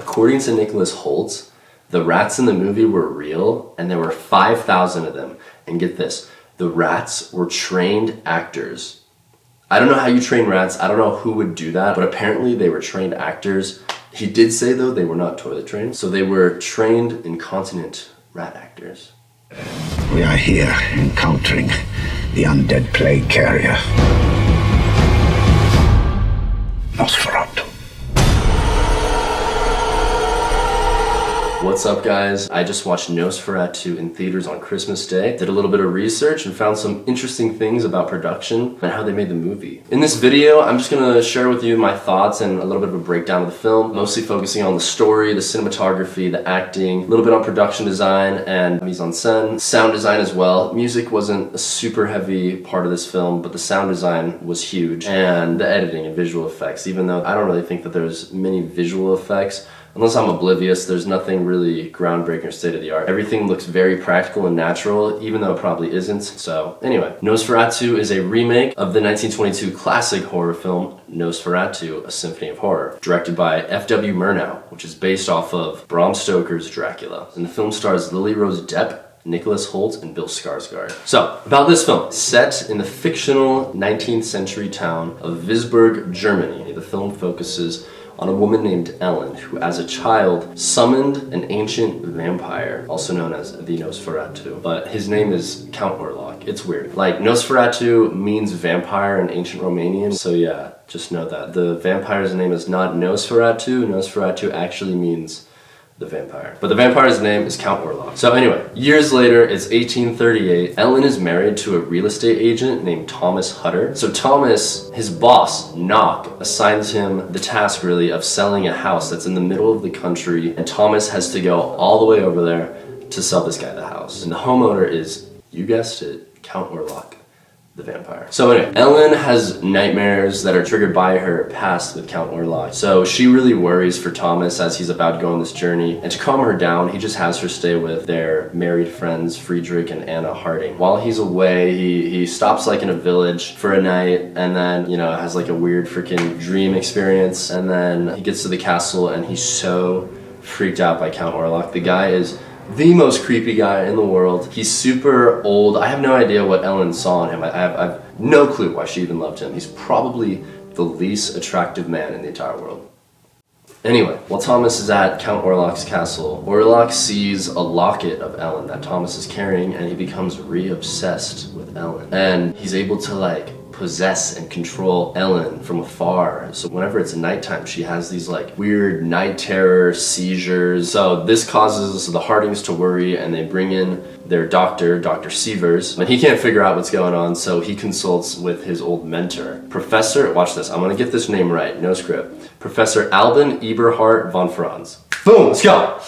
According to Nicholas Holt, the rats in the movie were real, and there were 5,000 of them. And get this, the rats were trained actors. I don't know how you train rats, I don't know who would do that, but apparently they were trained actors. He did say, though, they were not toilet trained, so they were trained incontinent rat actors. We are here encountering the undead plague carrier, Nosferatu. What's up, guys? I just watched Nosferatu in theaters on Christmas Day, did a little bit of research and found some interesting things about production and how they made the movie. In this video, I'm just gonna share with you my thoughts and a little bit of a breakdown of the film, mostly focusing on the story, the cinematography, the acting, a little bit on production design and mise-en-scene, sound design as well. Music wasn't a super heavy part of this film, but the sound design was huge, and the editing and visual effects, even though I don't really think that there's many visual effects. Unless I'm oblivious, there's nothing really groundbreaking or state-of-the-art. Everything looks very practical and natural, even though it probably isn't. So anyway, Nosferatu is a remake of the 1922 classic horror film Nosferatu, A Symphony of Horror, directed by F.W. Murnau, which is based off of Bram Stoker's Dracula. And the film stars Lily Rose Depp, Nicholas Holt, and Bill Skarsgård. So, about this film. Set in the fictional 19th century town of Wisburg, Germany, the film focuses on a woman named Ellen, who as a child summoned an ancient vampire, also known as the Nosferatu. But his name is Count Orlok. It's weird. Like, Nosferatu means vampire in ancient Romanian, so yeah, just know that. The vampire's name is not Nosferatu. Nosferatu actually means the vampire. But the vampire's name is Count Orlok. So anyway, years later, it's 1838. Ellen is married to a real estate agent named Thomas Hutter. So Thomas, his boss, Knock, assigns him the task really of selling a house that's in the middle of the country, and Thomas has to go all the way over there to sell this guy the house. And the homeowner is, you guessed it, Count Orlok, the vampire. So anyway, Ellen has nightmares that are triggered by her past with Count Orlok. So she really worries for Thomas as he's about to go on this journey. And to calm her down, he just has her stay with their married friends, Friedrich and Anna Harding. While he's away, he stops like in a village for a night and then, you know, has like a weird freaking dream experience. And then he gets to the castle and he's so freaked out by Count Orlok. The guy is the most creepy guy in the world. He's super old. I have no idea what Ellen saw in him. I have no clue why she even loved him. He's probably the least attractive man in the entire world. Anyway, while Thomas is at Count Orlok's castle, Orlok sees a locket of Ellen that Thomas is carrying, and he becomes re-obsessed with Ellen. And he's able to like possess and control Ellen from afar. So whenever it's nighttime, she has these like weird night terror seizures. So this causes the Hardings to worry, and they bring in their doctor, Dr. Sievers, and he can't figure out what's going on, so he consults with his old mentor. Professor, watch this, I'm gonna get this name right, no script. Professor Albin Eberhard von Franz. Boom, let's go!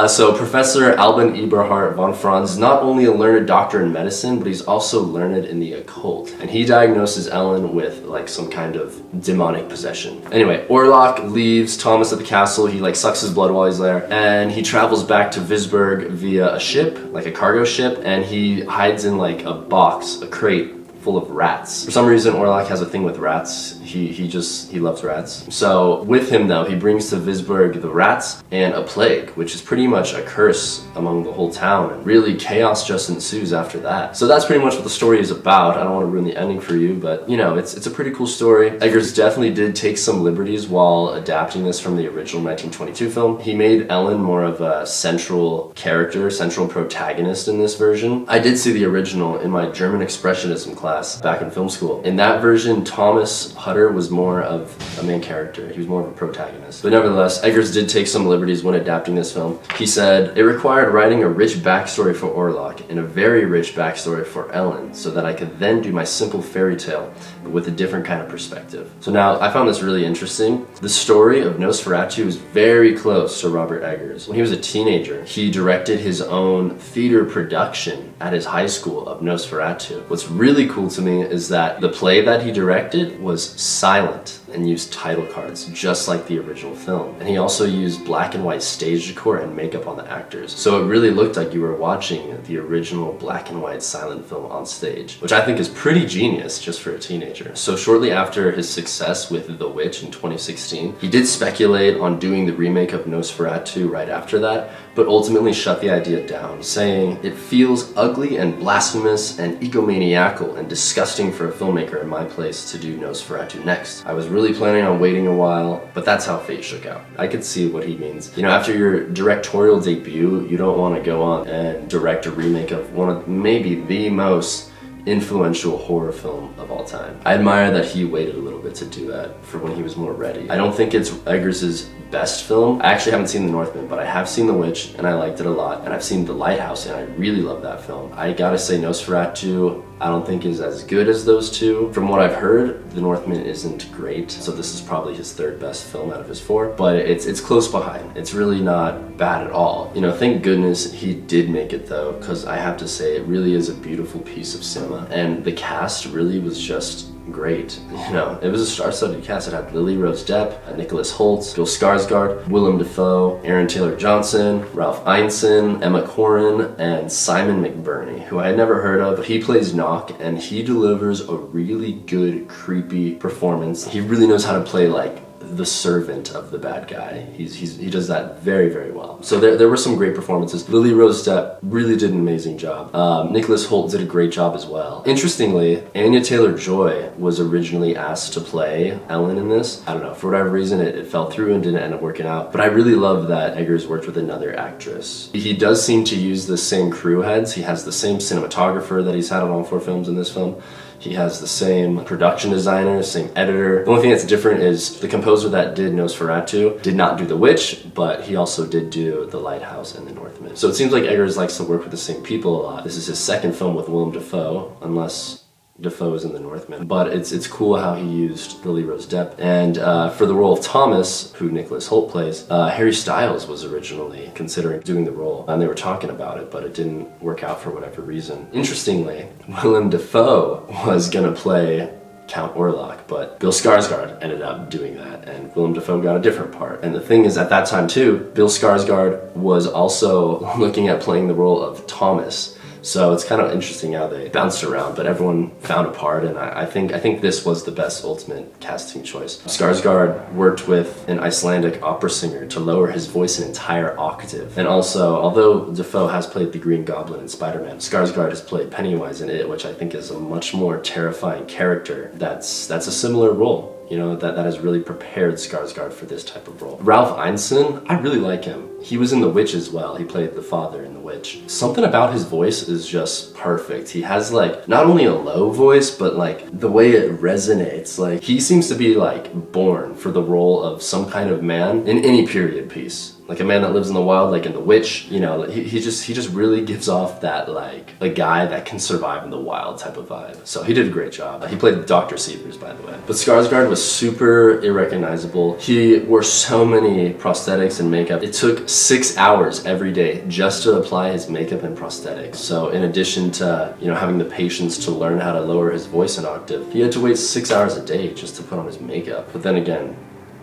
So Professor Albin Eberhard von Franz is not only a learned doctor in medicine, but he's also learned in the occult. And he diagnoses Ellen with like some kind of demonic possession. Anyway, Orlok leaves Thomas at the castle. He like sucks his blood while he's there. And he travels back to Wisburg via a ship, like a cargo ship. And he hides in like a box, a crate, full of rats. For some reason, Orlok has a thing with rats. He loves rats. So with him though, he brings to Wisburg the rats and a plague, which is pretty much a curse among the whole town. And really chaos just ensues after that. So that's pretty much what the story is about. I don't want to ruin the ending for you, but you know, it's a pretty cool story. Eggers definitely did take some liberties while adapting this from the original 1922 film. He made Ellen more of a central character, central protagonist in this version. I did see the original in my German Expressionism class back in film school. In that version, Thomas Hutter was more of a main character. He was more of a protagonist. But nevertheless, Eggers did take some liberties when adapting this film. He said, "It required writing a rich backstory for Orlok and a very rich backstory for Ellen so that I could then do my simple fairy tale but with a different kind of perspective." So now, I found this really interesting. The story of Nosferatu is very close to Robert Eggers. When he was a teenager, he directed his own theater production at his high school of Nosferatu. What's really cool to me is that the play that he directed was silent. and used title cards, just like the original film. And he also used black and white stage decor and makeup on the actors. So it really looked like you were watching the original black and white silent film on stage, which I think is pretty genius just for a teenager. So shortly after his success with The Witch in 2016, he did speculate on doing the remake of Nosferatu right after that, but ultimately shut the idea down, saying, "It feels ugly and blasphemous and egomaniacal and disgusting for a filmmaker in my place to do Nosferatu next. I was really planning on waiting a while, but that's how fate shook out." I could see what he means. You know, after your directorial debut, you don't want to go on and direct a remake of one of maybe the most influential horror film of all time. I admire that he waited a little bit to do that for when he was more ready. I don't think it's Eggers' best film. I actually haven't seen The Northman, but I have seen The Witch and I liked it a lot. And I've seen The Lighthouse and I really love that film. I gotta say Nosferatu, I don't think is as good as those two. From what I've heard, The Northman isn't great, so this is probably his third best film out of his four, but it's close behind. It's really not bad at all. You know, thank goodness he did make it though, because I have to say it really is a beautiful piece of cinema, and the cast really was just great. You know, it was a star-studded cast. It had Lily Rose Depp, Nicholas Hoult, Bill Skarsgård, Willem Dafoe, Aaron Taylor Johnson, Ralph Ineson, Emma Corrin, and Simon McBurney, who I had never heard of, but he plays Knock and he delivers a really good, creepy performance. He really knows how to play like the servant of the bad guy. He does that very, very well. So there were some great performances. Lily Rose Depp really did an amazing job. Nicholas Hoult did a great job as well. Interestingly, Anya Taylor-Joy was originally asked to play Ellen in this. I don't know, for whatever reason it fell through and didn't end up working out. But I really love that Eggers worked with another actress. He does seem to use the same crew heads. He has the same cinematographer that he's had on all four films in this film. He has the same production designer, same editor. The only thing that's different is the composer that did Nosferatu did not do The Witch, but he also did do The Lighthouse and The Northman. So it seems like Eggers likes to work with the same people a lot. This is his second film with Willem Dafoe, unless Dafoe is in The Northman. But it's cool how he used Lily Rose Depp. And for the role of Thomas, who Nicholas Hoult plays, Harry Styles was originally considering doing the role. And they were talking about it, but it didn't work out for whatever reason. Interestingly, Willem Dafoe was gonna play Count Orlok, but Bill Skarsgård ended up doing that, and Willem Dafoe got a different part. And the thing is, at that time too, Bill Skarsgård was also looking at playing the role of Thomas. So it's kind of interesting how they bounced around, but everyone found a part, and I think this was the best ultimate casting choice. Skarsgård worked with an Icelandic opera singer to lower his voice an entire octave. And also, although Dafoe has played the Green Goblin in Spider-Man, Skarsgård has played Pennywise in It, which I think is a much more terrifying character that's a similar role. You know, that has really prepared Skarsgård for this type of role. Ralph Ineson, I really like him. He was in The Witch as well. He played the father in The Witch. Something about his voice is just perfect. He has like, not only a low voice, but like the way it resonates. Like, he seems to be like born for the role of some kind of man in any period piece. Like a man that lives in the wild, like in The Witch, you know, he just really gives off that like a guy that can survive in the wild type of vibe. So he did a great job. He played Dr. Seavers, by the way. But Skarsgård was super irrecognizable. He wore so many prosthetics and makeup. It took 6 hours every day just to apply his makeup and prosthetics. So in addition to, you know, having the patience to learn how to lower his voice an octave, he had to wait 6 hours a day just to put on his makeup. But then again,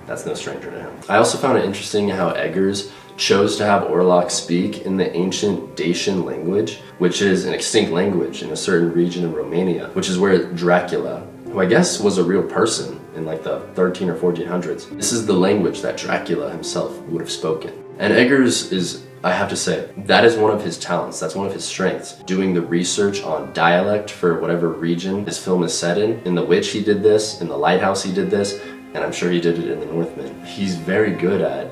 that's no stranger to him. I also found it interesting how Eggers chose to have Orlok speak in the ancient Dacian language, which is an extinct language in a certain region in Romania, which is where Dracula, who I guess was a real person in like the 13 or 1400s, this is the language that Dracula himself would have spoken. And Eggers is, I have to say, that is one of his talents, that's one of his strengths, doing the research on dialect for whatever region his film is set in. In The Witch he did this, in The Lighthouse he did this, and I'm sure he did it in The Northman. He's very good at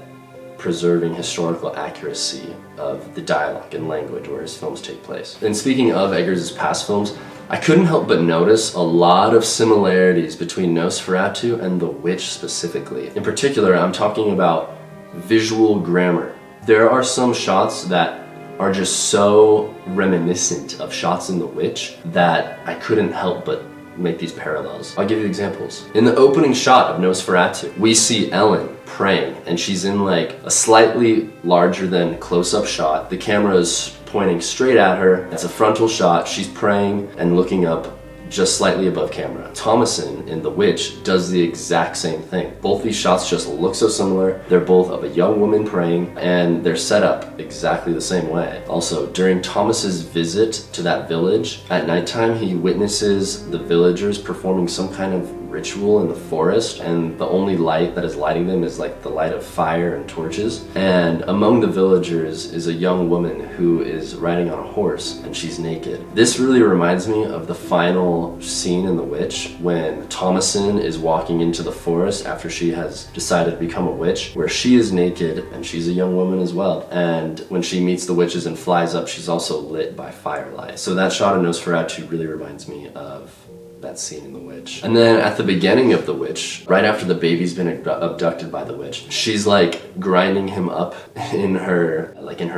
preserving historical accuracy of the dialogue and language where his films take place. And speaking of Eggers' past films, I couldn't help but notice a lot of similarities between Nosferatu and The Witch specifically. In particular, I'm talking about visual grammar. There are some shots that are just so reminiscent of shots in The Witch that I couldn't help but make these parallels. I'll give you examples. In the opening shot of Nosferatu, we see Ellen praying, and she's in like a slightly larger than close-up shot. The camera is pointing straight at her. It's a frontal shot. She's praying and looking up just slightly above camera. Thomasin in The Witch does the exact same thing. Both these shots just look so similar. They're both of a young woman praying, and they're set up exactly the same way. Also, during Thomas's visit to that village, at nighttime he witnesses the villagers performing some kind of ritual in the forest, and the only light that is lighting them is like the light of fire and torches. And among the villagers is a young woman who is riding on a horse, and she's naked. This really reminds me of the final scene in The Witch when Thomasin is walking into the forest after she has decided to become a witch, where she is naked and she's a young woman as well. And when she meets the witches and flies up, she's also lit by firelight. So that shot of Nosferatu really reminds me of that scene in The Witch. And then at the beginning of The Witch, right after the baby's been abducted by the witch, she's like grinding him up in her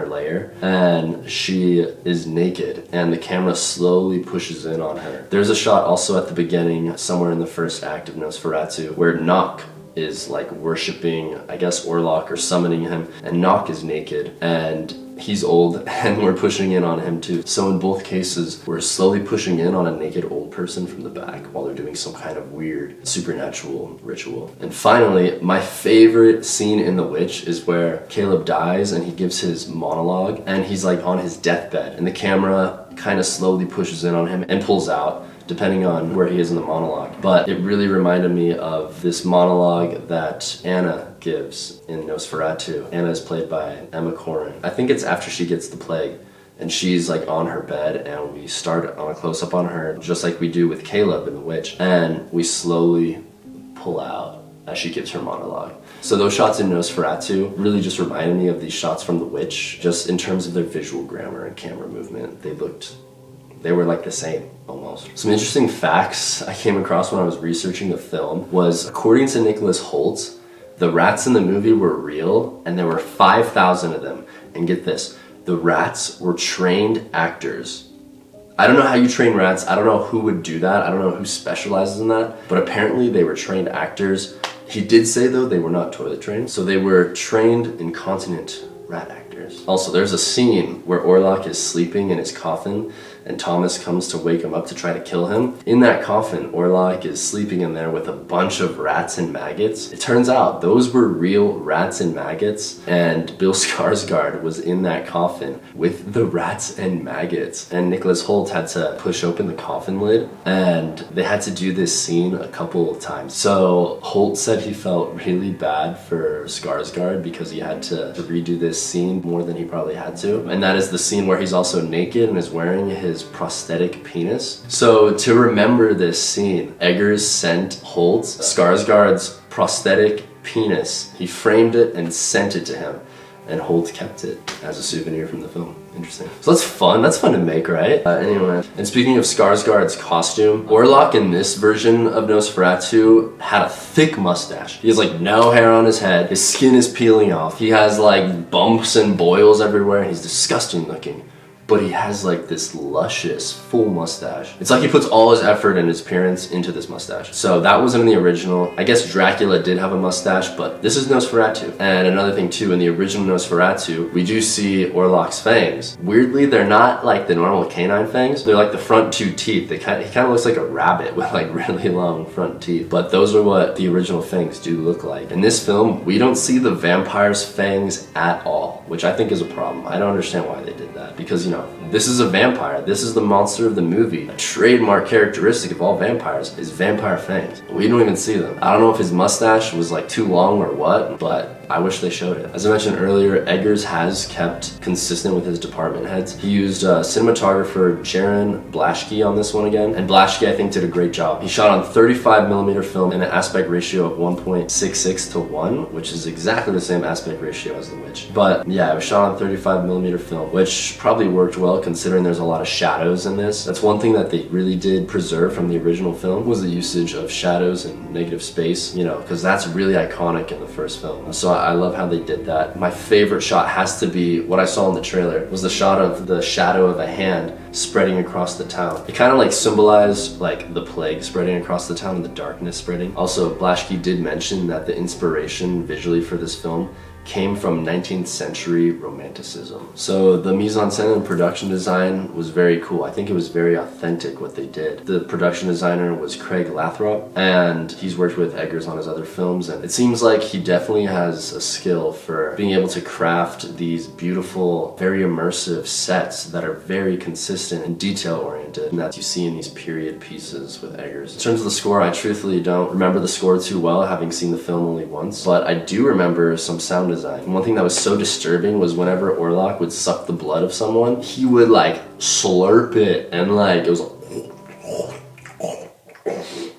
lair, and she is naked, and the camera slowly pushes in on her. There's a shot also at the beginning, somewhere in the first act of Nosferatu, where Nock is like worshiping, I guess, Orlok or summoning him, and Nock is naked, and he's old, and we're pushing in on him too. So in both cases, we're slowly pushing in on a naked old person from the back while they're doing some kind of weird supernatural ritual. And finally, my favorite scene in The Witch is where Caleb dies and he gives his monologue, and he's like on his deathbed, and the camera kind of slowly pushes in on him and pulls out, depending on where he is in the monologue. But it really reminded me of this monologue that Anna gives in Nosferatu. Anna is played by Emma Corrin. I think it's after she gets the plague, and she's like on her bed, and we start on a close-up on her, just like we do with Caleb in The Witch, and we slowly pull out as she gives her monologue. So those shots in Nosferatu really just reminded me of these shots from The Witch, just in terms of their visual grammar and camera movement. They were like the same, almost. Some interesting facts I came across when I was researching the film was, according to Nicholas Hoult, the rats in the movie were real, and there were 5,000 of them. And get this, the rats were trained actors. I don't know how you train rats, I don't know who would do that, I don't know who specializes in that, but apparently they were trained actors. He did say though they were not toilet trained, so they were trained incontinent rat actors. Also, there's a scene where Orlok is sleeping in his coffin, and Thomas comes to wake him up to try to kill him. In that coffin, Orlok is sleeping in there with a bunch of rats and maggots. It turns out those were real rats and maggots, and Bill Skarsgård was in that coffin with the rats and maggots. And Nicholas Hoult had to push open the coffin lid, and they had to do this scene a couple of times. So Hoult said he felt really bad for Skarsgård because he had to redo this scene more than he probably had to. And that is the scene where he's also naked and is wearing his prosthetic penis. So to remember this scene, Eggers sent Holt Skarsgård's prosthetic penis. He framed it and sent it to him, and Holt kept it as a souvenir from the film. Interesting. So that's fun. That's fun to make, right? Anyway, and speaking of Skarsgård's costume, Orlok in this version of Nosferatu had a thick mustache. He has like no hair on his head. His skin is peeling off. He has like bumps and boils everywhere. He's disgusting looking. But he has like this luscious, full mustache. It's like he puts all his effort and his appearance into this mustache. So that wasn't in the original. I guess Dracula did have a mustache, but this is Nosferatu. And another thing too, in the original Nosferatu, we do see Orlok's fangs. Weirdly, they're not like the normal canine fangs. They're like the front two teeth. He kind of looks like a rabbit with like really long front teeth. But those are what the original fangs do look like. In this film, we don't see the vampire's fangs at all, which I think is a problem. I don't understand why they did that, because you know, this is a vampire. This is the monster of the movie. A trademark characteristic of all vampires is vampire fangs. We don't even see them. I don't know if his mustache was like too long or what, but I wish they showed it. As I mentioned earlier, Eggers has kept consistent with his department heads. He used cinematographer Jaron Blaschke on this one again, and Blaschke I think did a great job. He shot on 35mm film in an aspect ratio of 1.66 to 1, which is exactly the same aspect ratio as The Witch. But yeah, it was shot on 35mm film, which probably worked well considering there's a lot of shadows in this. That's one thing that they really did preserve from the original film, was the usage of shadows and negative space, you know, because that's really iconic in the first film. So I love how they did that. My favorite shot has to be what I saw in the trailer, was the shot of the shadow of a hand spreading across the town. It kind of like symbolized like the plague spreading across the town and the darkness spreading. Also, Blaschke did mention that the inspiration visually for this film came from 19th century romanticism. So the mise-en-scene and production design was very cool. I think it was very authentic what they did. The production designer was Craig Lathrop, and he's worked with Eggers on his other films, and it seems like he definitely has a skill for being able to craft these beautiful, very immersive sets that are very consistent and detail-oriented, and that you see in these period pieces with Eggers. In terms of the score, I truthfully don't remember the score too well, having seen the film only once, but I do remember some sound design. And one thing that was so disturbing was whenever Orlok would suck the blood of someone, he would like slurp it, and like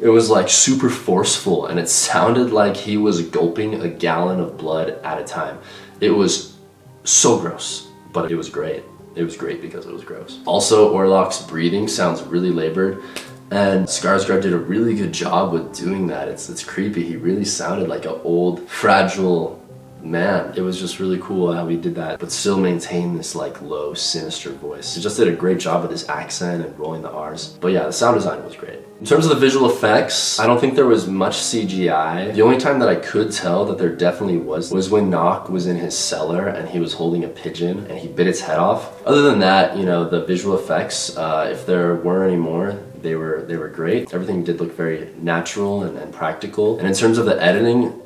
it was like super forceful, and it sounded like he was gulping a gallon of blood at a time. It was so gross, but it was great. It was great because it was gross. Also, Orlok's breathing sounds really labored, and Skarsgård did a really good job with doing that. It's creepy. He really sounded like an old, fragile man. It was just really cool how he did that, but still maintain this like low, sinister voice. He just did a great job with his accent and rolling the R's. But yeah, the sound design was great. In terms of the visual effects, I don't think there was much CGI. The only time that I could tell that there definitely was when Knock was in his cellar and he was holding a pigeon and he bit its head off. Other than that, you know, the visual effects, if there were any more, they were great. Everything did look very natural and practical. And in terms of the editing,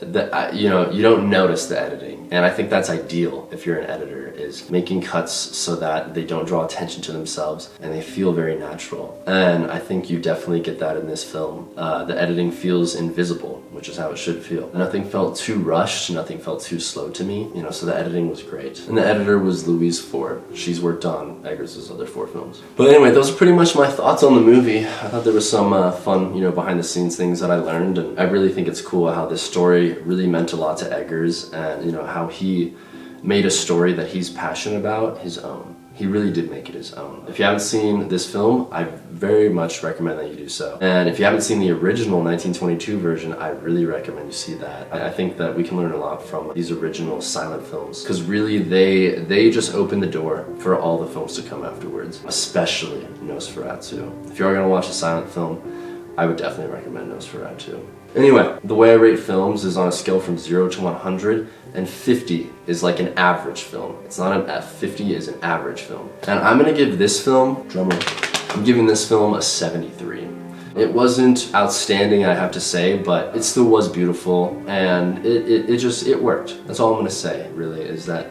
you know, you don't notice the editing. And I think that's ideal if you're an editor, is making cuts so that they don't draw attention to themselves and they feel very natural. And I think you definitely get that in this film. The editing feels invisible, which is how it should feel. Nothing felt too rushed, nothing felt too slow to me, you know, so the editing was great. And the editor was Louise Ford. She's worked on Eggers' other 4 films. But anyway, those are pretty much my thoughts on the movie. I thought there was some fun, you know, behind the scenes things that I learned, and I really think it's cool how this story really meant a lot to Eggers, and you know, how he made a story that he's passionate about his own. He really did make it his own. If you haven't seen this film, I very much recommend that you do so. And if you haven't seen the original 1922 version, I really recommend you see that. I think that we can learn a lot from these original silent films, because really they just open the door for all the films to come afterwards, especially Nosferatu. If you are gonna watch a silent film, I would definitely recommend Nosferatu. Anyway, the way I rate films is on a scale from 0 to 100, and 50 is like an average film. It's not an F, 50 is an average film. And I'm gonna give this film, I'm giving this film a 73. It wasn't outstanding, I have to say, but it still was beautiful, and it worked. That's all I'm gonna say, really, is that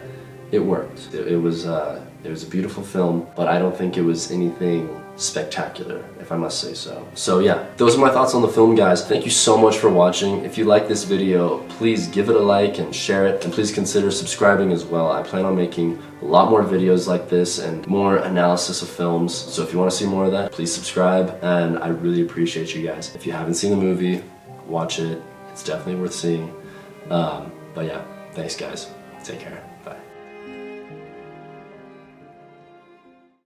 it worked. It was a beautiful film, but I don't think it was anything spectacular, if I must say so. So yeah, those are my thoughts on the film, guys. Thank you so much for watching. If you like this video, please give it a like and share it, and please consider subscribing as well. I plan on making a lot more videos like this and more analysis of films, so if you want to see more of that, please subscribe, and I really appreciate you guys. If you haven't seen the movie, watch it. It's definitely worth seeing. But yeah, thanks guys. Take care.